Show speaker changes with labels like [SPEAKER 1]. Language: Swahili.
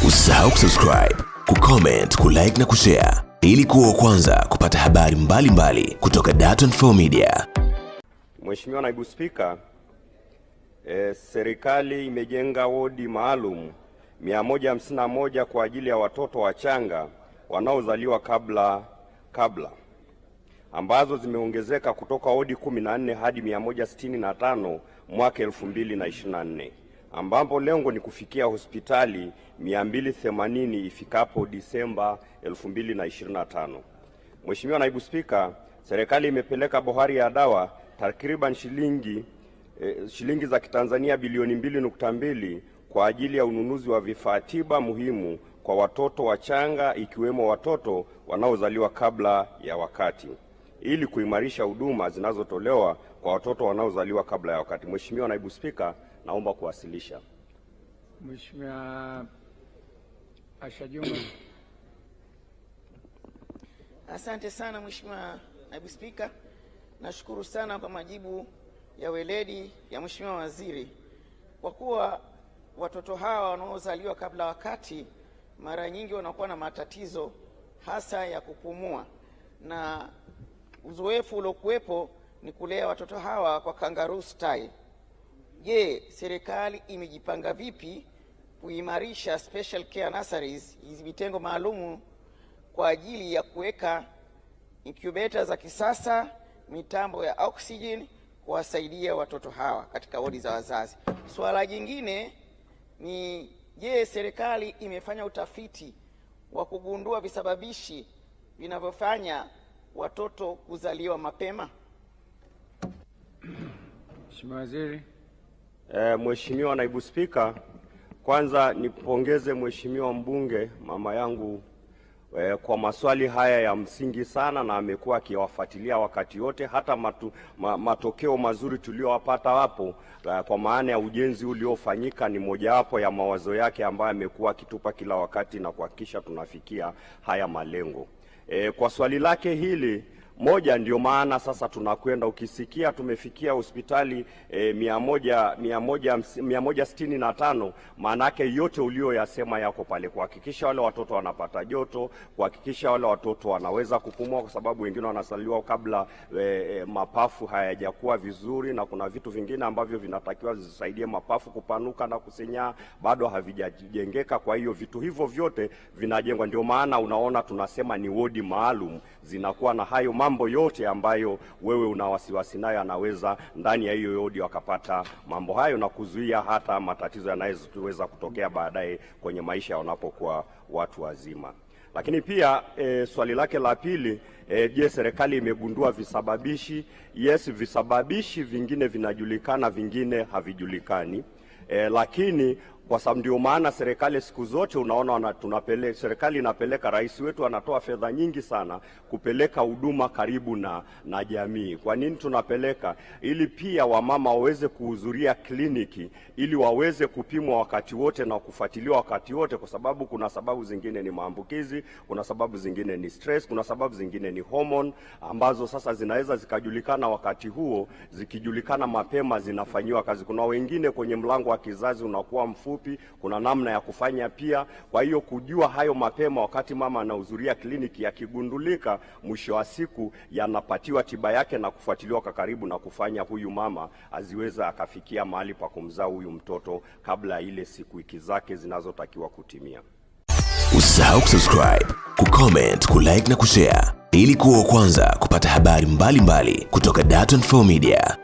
[SPEAKER 1] Usisahau kusubscribe, kucomment, kulike na kushare ili kuwa kwanza kupata habari mbalimbali kutoka Dar24 Media.
[SPEAKER 2] Mheshimiwa Naibu Spika, serikali imejenga wodi maalum 151 kwa ajili ya watoto wachanga wanaozaliwa kabla ambazo zimeongezeka kutoka wodi 14 hadi 165 mwaka 2024, ambapo lengo ni kufikia hospitali 280 ifikapo Disemba 2025. Mheshimiwa Naibu Spika, serikali imepeleka bohari ya dawa takriban shilingi za Kitanzania bilioni 2.2 kwa ajili ya ununuzi wa vifaa tiba muhimu kwa watoto wachanga ikiwemo watoto wanaozaliwa kabla ya wakati ili kuimarisha huduma zinazotolewa kwa watoto wanaozaliwa kabla ya wakati. Mheshimiwa Naibu Spika, naomba kuwasilisha.
[SPEAKER 3] Mheshimiwa Asha Juma.
[SPEAKER 4] Asante sana Mheshimiwa Naibu Spika. Nashukuru sana kwa majibu ya weledi ya Mheshimiwa Waziri. Kwa kuwa watoto hawa wanaozaliwa kabla wakati mara nyingi wanakuwa na matatizo hasa ya kupumua, na uzoefu uliokuwepo ni kulea watoto hawa kwa kangaroo style. Je, serikali imejipanga vipi kuimarisha special care nurseries, hizi vitengo maalumu kwa ajili ya kuweka incubator za kisasa, mitambo ya oxygen kuwasaidia watoto hawa katika wodi za wazazi? Swala jingine ni je, serikali imefanya utafiti wa kugundua visababishi vinavyofanya watoto kuzaliwa mapema?
[SPEAKER 3] Mheshimiwa Waziri.
[SPEAKER 2] Mheshimiwa Naibu Spika, kwanza nipongeze Mheshimiwa mbunge mama yangu kwa maswali haya ya msingi sana, na amekuwa akiwafuatilia wakati wote, hata matokeo mazuri tuliyopata hapo kwa maana ya ujenzi uliofanyika ni mojawapo ya mawazo yake ambayo amekuwa akitupa kila wakati na kuhakikisha tunafikia haya malengo. Kwa swali lake hili moja, ndio maana sasa tunakwenda, ukisikia tumefikia hospitali 165, maana yake yote ulioyasema yako pale, kuhakikisha wale watoto wanapata joto, kuhakikisha wale watoto wanaweza kupumua, kwa sababu wengine wanasaliwa kabla mapafu hayajakuwa vizuri, na kuna vitu vingine ambavyo vinatakiwa zisaidie mapafu kupanuka na kusenyaa bado havijajengeka. Kwa hiyo vitu hivyo vyote vinajengwa, ndio maana unaona tunasema ni wodi maalum, zinakuwa na hayo mambo yote ambayo wewe una wasiwasi nayo, anaweza ndani ya hiyo wodi wakapata mambo hayo na kuzuia hata matatizo yanayoweza kutokea baadaye kwenye maisha wanapokuwa watu wazima. Lakini pia swali lake la pili, je, serikali imegundua visababishi? Yes, visababishi vingine vinajulikana, vingine havijulikani. Lakini kwa sababu ndio maana serikali siku zote unaona serikali inapeleka, rais wetu anatoa fedha nyingi sana kupeleka huduma karibu na jamii. Kwa nini tunapeleka? Ili pia wamama waweze kuhudhuria kliniki, ili waweze kupimwa wakati wote na kufuatiliwa wakati wote, kwa sababu kuna sababu zingine ni maambukizi, kuna sababu zingine ni stress, kuna sababu zingine ni hormone ambazo sasa zinaweza zikajulikana wakati huo. Zikijulikana mapema zinafanyiwa kazi. Kuna wengine kwenye mlango wa kizazi unakuwa mfupi, kuna namna ya kufanya pia. Kwa hiyo kujua hayo mapema wakati mama anahudhuria kliniki, yakigundulika, mwisho wa siku yanapatiwa tiba yake na kufuatiliwa kwa karibu na kufanya huyu mama aziweza akafikia mahali pa kumzaa huyu mtoto kabla ya ile siku wiki zake zinazotakiwa kutimia.
[SPEAKER 1] Usisahau kusubscribe, kucomment, kulike na kushare ili kuwa kwanza kupata habari mbalimbali kutoka Dar24 Media.